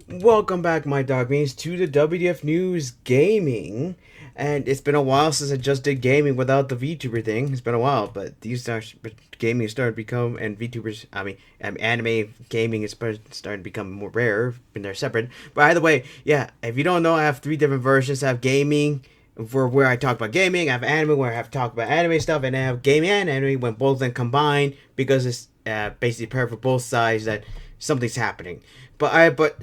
Welcome back, my dog means, to the WTF News Gaming. And it's been a while since I just did gaming without the VTuber thing. It's been a while, but gaming is starting to become, and VTubers, anime gaming is starting to become more rare, when they're separate. But either way, yeah, if you don't know, I have three different versions. I have gaming, for where I talk about gaming. I have anime, where I have talk about anime stuff, and I have gaming and anime when both of them combine, because it's basically perfect for both sides that something's happening. But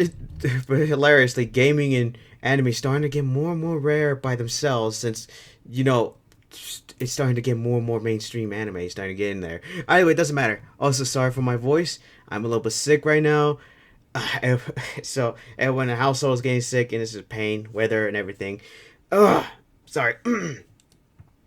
hilariously, gaming and anime starting to get more and more rare by themselves, since you know it's starting to get more and more mainstream anime starting to get in there. Anyway, it doesn't matter. Also, sorry for my voice. I'm a little bit sick right now. So everyone in the household is getting sick, and this is pain, weather, and everything. Ugh, sorry.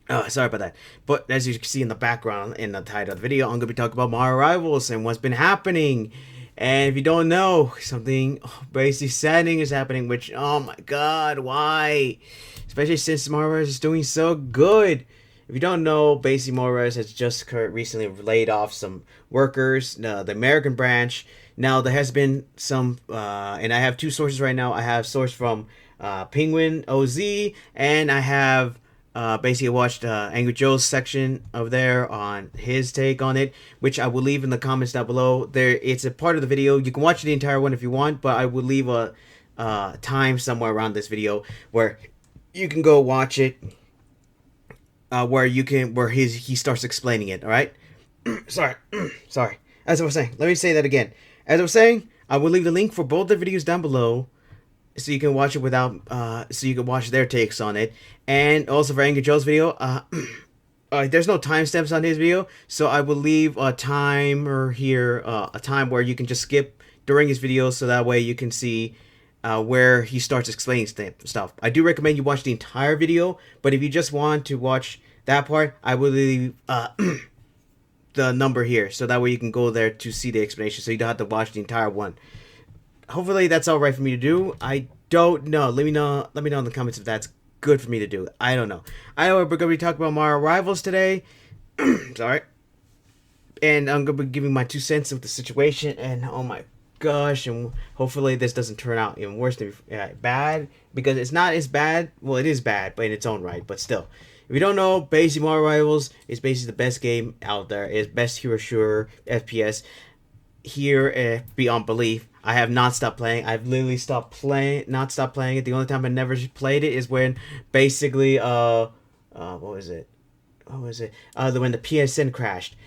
Oh, sorry about that. But as you can see in the background, in the title of the video, I'm going to be talking about my arrivals and what's been happening. And if you don't know, something basically saddening is happening, which, oh my god, why? Especially since Mars is doing so good. If you don't know, basically Mars has just recently laid off some workers, the American branch. Now, there has been some, and I have two sources right now. I have source from Penguin OZ, and I have basically watched Angry Joe's section over there on his take on it, which I will leave in the comments down below. There, it's a part of the video. You can watch the entire one if you want, but I will leave a time somewhere around this video where you can go watch it. Where he starts explaining it. All right. sorry, sorry. As I was saying, let me say that again. As I was saying, I will leave the link for both the videos down below, so you can watch it without, so you can watch their takes on it. And also for Angry Joe's video, there's no timestamps on his video, so I will leave a timer here, a time where you can just skip during his video, so that way you can see where he starts explaining stuff. I do recommend you watch the entire video, but if you just want to watch that part, I will leave the number here, so that way you can go there to see the explanation, so you don't have to watch the entire one. Hopefully that's all right for me to do. I don't know. Let me know in the comments if that's good for me to do. I don't know. I know we're going to be talking about my arrivals today. Sorry. And I'm going to be giving my 2 cents of the situation. And oh my gosh. And hopefully this doesn't turn out even worse than bad. Because it's not as bad. Well, it is bad, but in its own right. But still. If you don't know, basically My Arrivals is basically the best game out there. It's best hero shooter FPS here beyond belief. I have not stopped playing. I've literally not stopped playing it. The only time I never played it is when basically what was it? When the PSN crashed.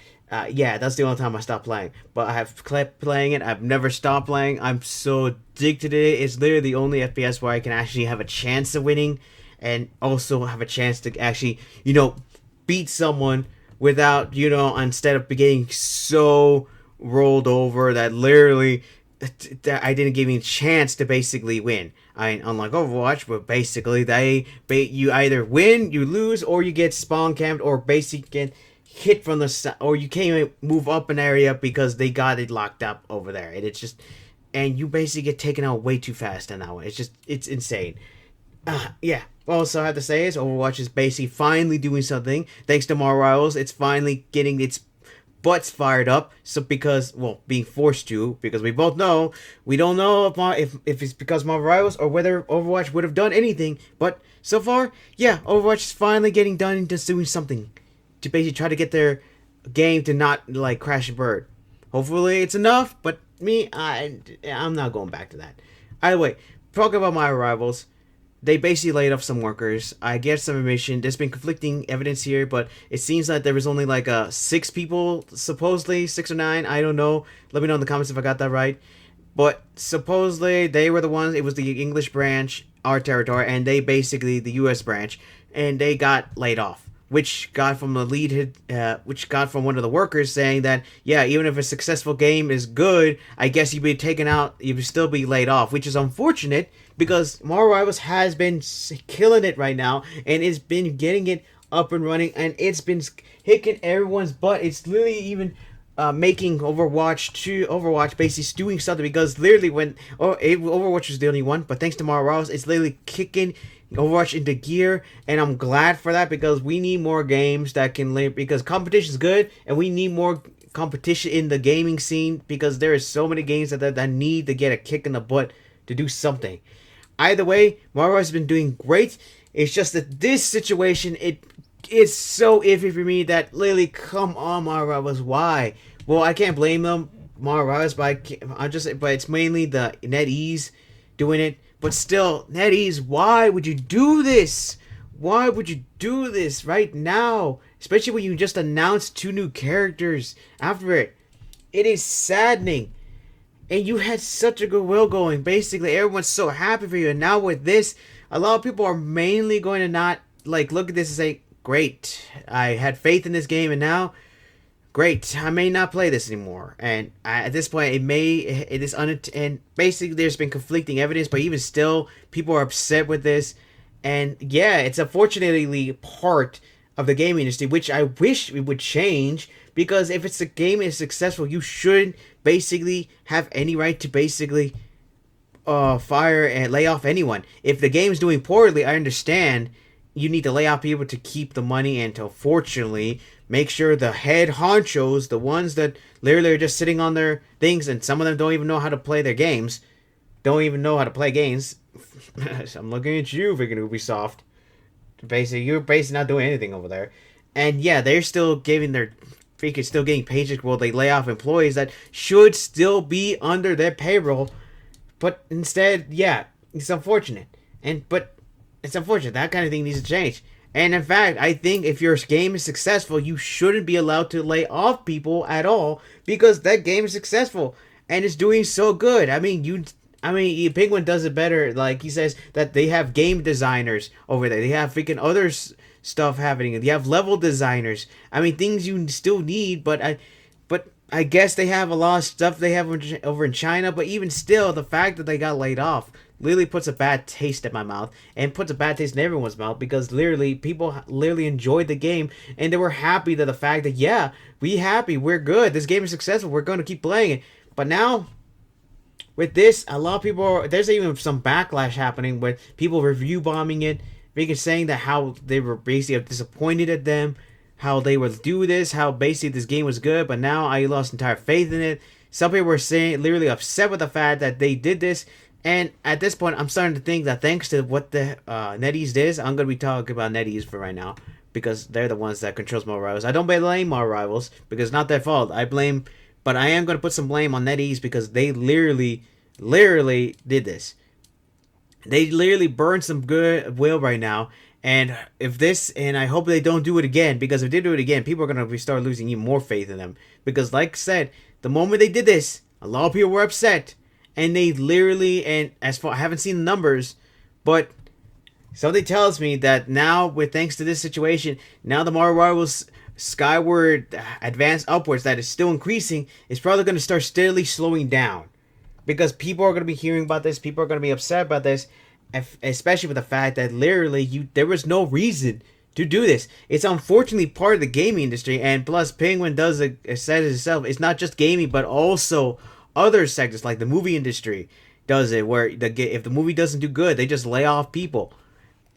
Yeah, that's the only time I stopped playing. But I have kept playing it. I've never stopped playing. I'm so addicted to it. It's literally the only FPS where I can actually have a chance of winning, and also have a chance to actually, beat someone without, instead of getting so rolled over that literally I didn't give you a chance to basically win. Unlike Overwatch, but basically you either win, you lose, or you get spawn camped, or basically get hit from the side, or you can't even move up an area because they got it locked up over there. And it's just, and you basically get taken out way too fast in that one. It's insane. Yeah. Also, I have to say is Overwatch is basically finally doing something. Thanks to Morales, it's finally getting its butts fired up. So being forced to, because we both know, we don't know if it's because Marvel Rivals or whether Overwatch would have done anything. But so far, yeah, Overwatch is finally getting done and just doing something to basically try to get their game to not like crash and burn. Hopefully it's enough, but I'm not going back to that. Either way, talking about my arrivals, they basically laid off some workers. I get some information. There's been conflicting evidence here, but it seems like there was only like 6 people, supposedly 6 or 9. I don't know. Let me know in the comments if I got that right. But supposedly they were the ones. It was the English branch, our territory, and they basically the U.S. branch, and they got laid off. Which got from one of the workers saying that, yeah, even if a successful game is good, I guess you'd be taken out, you'd still be laid off, which is unfortunate because Marvel Rivals has been killing it right now, and it's been getting it up and running, and it's been kicking everyone's butt. It's literally even making Overwatch basically doing something, because literally when Overwatch was the only one, but thanks to Marvel Rivals, it's literally kicking Overwatch into gear, and I'm glad for that, because we need more games that can live, because competition is good, and we need more competition in the gaming scene, because there is so many games that need to get a kick in the butt to do something. Either way, Mario has been doing great. It's just that this situation, it's so iffy for me that literally, come on, Mario, why? Well, I can't blame them, Mario, but but it's mainly the NetEase doing it. But still, NetEase, why would you do this? Why would you do this right now? Especially when you just announced 2 new characters after it. It is saddening. And you had such a good will going. Basically, everyone's so happy for you. And now with this, a lot of people are mainly going to not like look at this and say, great, I had faith in this game, and now, great, I may not play this anymore. And at this point, and basically there's been conflicting evidence, but even still, people are upset with this. And yeah, it's unfortunately part of the gaming industry, which I wish it would change, because if it's a game is successful, you shouldn't basically have any right to basically fire and lay off anyone. If the game's doing poorly, I understand you need to lay off people to keep the money and to fortunately make sure the head honchos, the ones that literally are just sitting on their things, and some of them don't even know how to play their games, don't even know how to play games. I'm looking at you, freaking Ubisoft. Basically, you're basically not doing anything over there. And yeah, they're still giving their freaking still getting paychecks while they lay off employees that should still be under their payroll. But instead, yeah, it's unfortunate. But it's unfortunate. That kind of thing needs to change. And in fact, I think if your game is successful, you shouldn't be allowed to lay off people at all, because that game is successful and it's doing so good. Penguin does it better. Like, he says that they have game designers over there. They have freaking other stuff happening. They have level designers. Things you still need, but I guess they have a lot of stuff they have over in China. But even still, the fact that they got laid off literally puts a bad taste in my mouth, and puts a bad taste in everyone's mouth, because literally people literally enjoyed the game, and they were happy to the fact that, yeah, we're good, this game is successful, we're going to keep playing it. But now, with this, a lot of people there's even some backlash happening with people review bombing it, saying that how they were basically disappointed at them, how they would do this, how basically this game was good, but now I lost entire faith in it. Some people were saying literally upset with the fact that they did this, and at this point, I'm starting to think that thanks to what the NetEase did, I'm going to be talking about NetEase for right now, because they're the ones that controls more rivals. I don't blame more rivals, because it's not their fault. But I am going to put some blame on NetEase, because they literally did this. They literally burned some good will right now. And I hope they don't do it again, because if they do it again, people are going to start losing even more faith in them. Because like I said, the moment they did this, a lot of people were upset. And they literally, and as far, I haven't seen the numbers, but something tells me that now, thanks to this situation, now the Mario Rivals skyward advance upwards that is still increasing is probably going to start steadily slowing down, because people are going to be hearing about this, people are going to be upset about this, especially with the fact that literally there was no reason to do this. It's unfortunately part of the gaming industry, and plus Penguin says it itself, it's not just gaming but also other sectors like the movie industry does it, where if the movie doesn't do good, they just lay off people.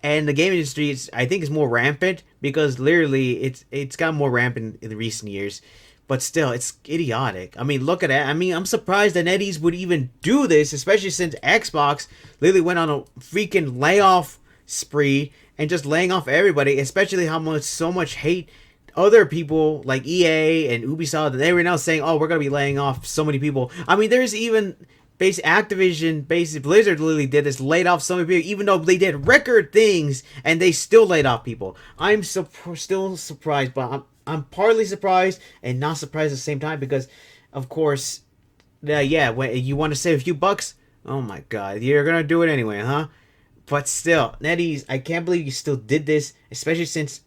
And the gaming industry, I think, is more rampant, because literally it's gotten more rampant in the recent years. But still, it's idiotic. Look at it. I'm surprised that NetEase would even do this, especially since Xbox literally went on a freaking layoff spree and just laying off everybody, especially so much hate other people like EA and Ubisoft, they were now saying, oh, we're going to be laying off so many people. There's even Activision, Blizzard literally did this, laid off so many people, even though they did record things, and they still laid off people. I'm still surprised, but I'm partly surprised and not surprised at the same time, because, of course, when you want to save a few bucks, oh my god, you're going to do it anyway, huh? But still, NetEase, I can't believe you still did this, especially since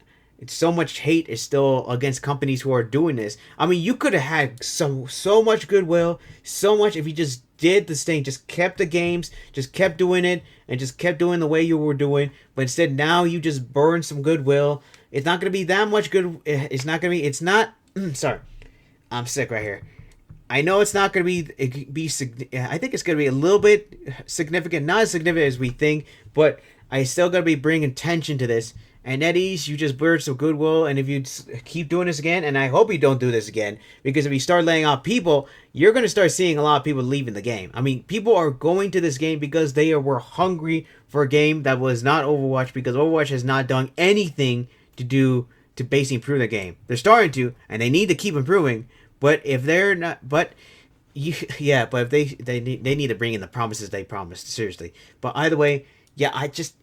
so much hate is still against companies who are doing this. You could have had so much goodwill, so much if you just did this thing, just kept the games, just kept doing it, and just kept doing the way you were doing. But instead, now you just burn some goodwill. It's not going to be that much good. It's not. Sorry, I'm sick right here. I know it's not going to be. I think it's going to be a little bit significant, not as significant as we think, but I still going to be bringing attention to this. And NetEase, you just burned some goodwill, and if you keep doing this again, and I hope you don't do this again, because if you start laying off people, you're going to start seeing a lot of people leaving the game. I mean, people are going to this game because were hungry for a game that was not Overwatch, because Overwatch has not done anything to basically improve the game. They're starting to, and they need to keep improving. But if they're not, but yeah, but if they need to bring in the promises they promised, seriously. But either way, yeah, I just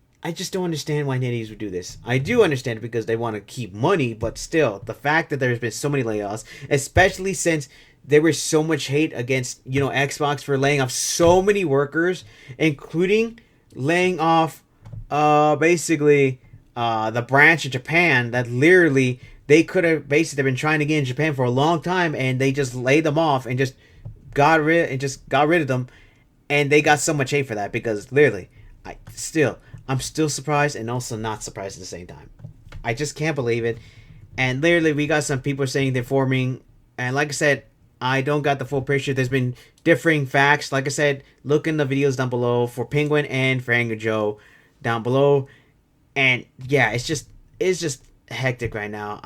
don't understand why NetEase would do this. I do understand it because they want to keep money, but still, the fact that there's been so many layoffs, especially since there was so much hate against, Xbox for laying off so many workers, including laying off basically the branch in Japan that literally they could have basically been trying to get in Japan for a long time, and they just laid them off and just got rid of them, and they got so much hate for that because literally, I'm still surprised and also not surprised at the same time. I just can't believe it. And literally, we got some people saying they're forming. And like I said, I don't got the full picture. There's been differing facts. Like I said, look in the videos down below for Penguin and for Angry Joe down below. And yeah, it's just hectic right now.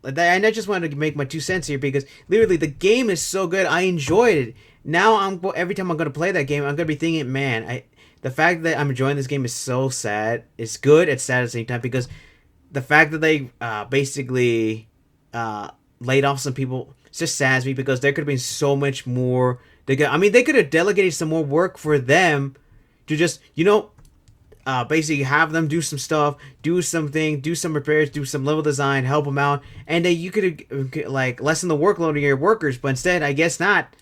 And I just wanted to make my 2 cents here because literally the game is so good. I enjoyed it. Now every time I'm gonna play that game, I'm gonna be thinking, man, the fact that I'm enjoying this game is so sad. It's good. It's sad at the same time because the fact that they basically laid off some people just saddens me because there could have been so much more. They could have delegated some more work for them to just basically have them do some stuff, do something, do some repairs, do some level design, help them out, and then you could like lessen the workload of your workers. But instead, I guess not.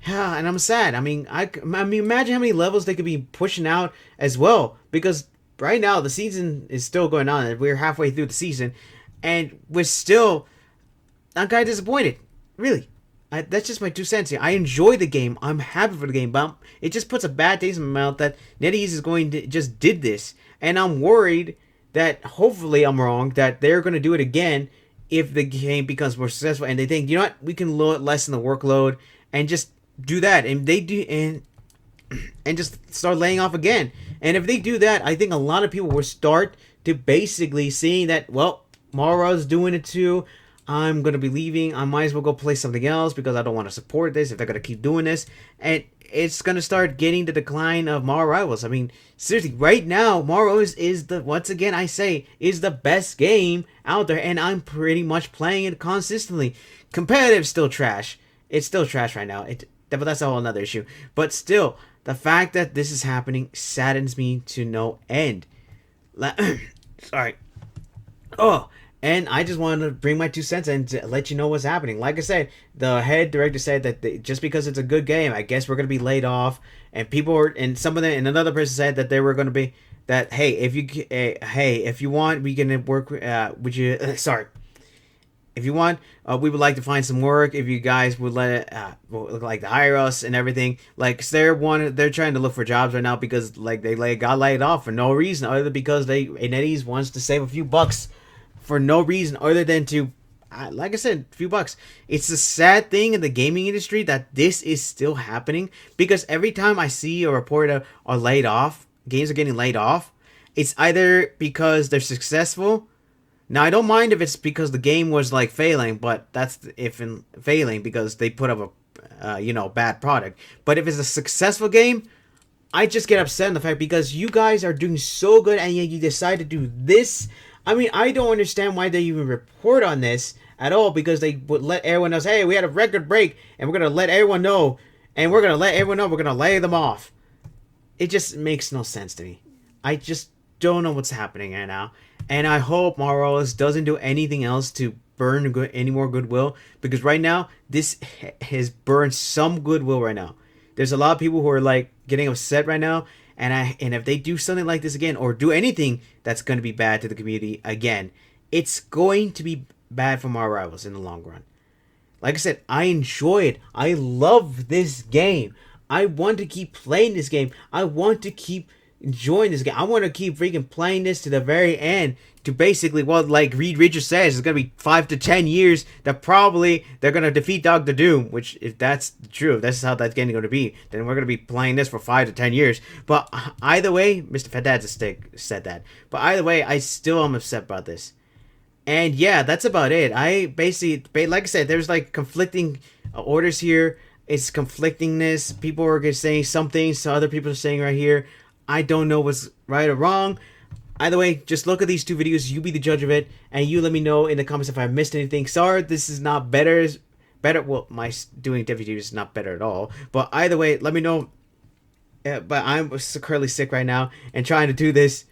Yeah, and I'm sad. I mean, imagine how many levels they could be pushing out as well. Because right now the season is still going on. We're halfway through the season, and I'm kind of disappointed. Really, that's just my 2 cents here. I enjoy the game. I'm happy for the game, but it just puts a bad taste in my mouth that NetEase is going to just did this, and I'm worried that hopefully I'm wrong that they're going to do it again if the game becomes more successful, and they think we can lessen the workload and just do that, and they do, and just start laying off again. And if they do that, I think a lot of people will start to basically seeing that, well, Mara's doing it too. I'm gonna be leaving. I might as well go play something else because I don't want to support this if they're gonna keep doing this, and it's gonna start getting the decline of Mara Rivals. I mean, seriously, right now, Mara Rivals is once again I say is the best game out there, and I'm pretty much playing it consistently. Competitive still trash. It's still trash right now. But that's a whole another issue. But still, the fact that this is happening saddens me to no end. Sorry. Oh, and I just wanted to bring my 2 cents and to let you know what's happening. Like I said, the head director said that just because it's a good game, I guess we're gonna be laid off. And and another person said that they were gonna be that. Hey, if you want, we can work. Would you? Sorry. If you want, we would like to find some work. If you guys would like to hire us and everything, like they're trying to look for jobs right now because like they got laid off for no reason other than because NetEase wants to save a few bucks for no reason other than to, like I said, a few bucks. It's a sad thing in the gaming industry that this is still happening because every time I see a report are laid off, games are getting laid off, it's either because they're successful. Now, I don't mind if it's because the game was like failing, but that's failing because they put up a bad product. But if it's a successful game, I just get upset in the fact because you guys are doing so good and yet you decide to do this. I mean, I don't understand why they even report on this at all because they would let everyone know, hey, we had a record break and we're going to let everyone know and we're going to let everyone know we're going to lay them off. It just makes no sense to me. I just don't know what's happening right now. And I hope Morales doesn't do anything else to burn any more goodwill because right now this has burned some goodwill right now. There's a lot of people who are like getting upset right now, and if they do something like this again or do anything that's going to be bad to the community again, it's going to be bad for my rivals in the long run. Like I said, I enjoy it. I love this game. I want to keep playing this game. I want to keep enjoying this game. I want to keep freaking playing this to the very end. To basically, well, like Reed Richards says, it's gonna be 5 to 10 years that probably they're gonna defeat Doctor Doom. Which, if that's true, if that's how that's getting going to be, then we're gonna be playing this for 5 to 10 years. But either way, Mr. Fantastic said that. But either way, I still am upset about this. And yeah, that's about it. I basically, like I said, there's like conflicting orders here. It's conflictingness. People are saying some things, so other people are saying right here. I don't know what's right or wrong. Either way, just look at these two videos. You be the judge of it, and you let me know in the comments if I missed anything. Sorry, this is not better. Well, my doing videos is not better at all. But either way, let me know. But I'm currently sick right now, and trying to do this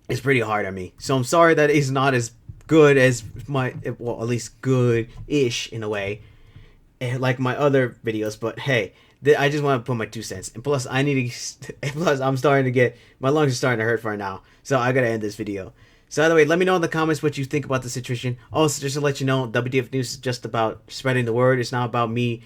is pretty hard on me. So I'm sorry that it's not as good as my, well, at least good-ish in a way, like my other videos. But hey, I just want to put my 2 cents. And plus, plus I'm starting to get, my lungs are starting to hurt right now. So I gotta end this video. So either way, let me know in the comments what you think about the situation. Also, just to let you know, WTF News is just about spreading the word. It's not about me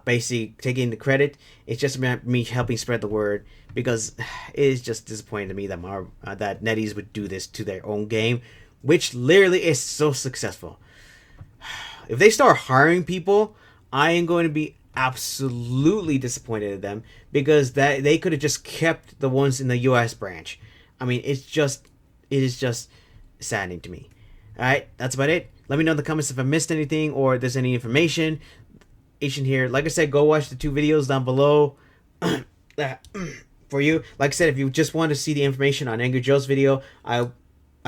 basically taking the credit. It's just about me helping spread the word, because it is just disappointing to me that that NetEase would do this to their own game, which literally is so successful. If they start hiring people, I am going to be absolutely disappointed at them, because that they could have just kept the ones in the US branch. I mean, it is just saddening to me. Alright, that's about it. Let me know in the comments if I missed anything or there's any information here. Like I said, go watch the 2 videos down below for you. Like I said, if you just want to see the information on Angry Joe's video, I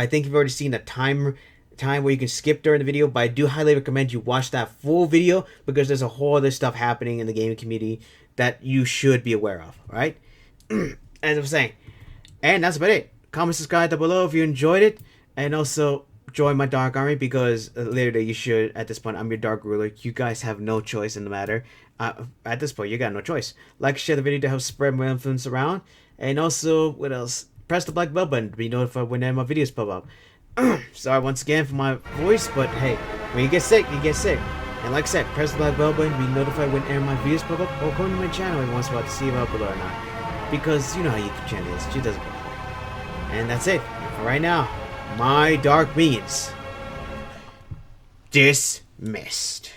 think you've already seen the time where you can skip during the video, but I do highly recommend you watch that full video, because there's a whole other stuff happening in the gaming community that you should be aware of. Alright? As I was saying. And that's about it. Comment, subscribe down below if you enjoyed it, and also join my Dark Army, because literally you should. At this point, I'm your Dark Ruler. You guys have no choice in the matter. At this point, you got no choice. Like, share the video to help spread my influence around, and also, what else? Press the black bell button to be notified when my videos pop up. Sorry once again for my voice, but hey, when you get sick, you get sick. And like I said, press the black bell button to be notified whenever my videos pop up, or come to my channel every once in a while to see if I upload or not. Because you know how YouTube channel is, she doesn't. And that's it for right now. My dark minions dismissed.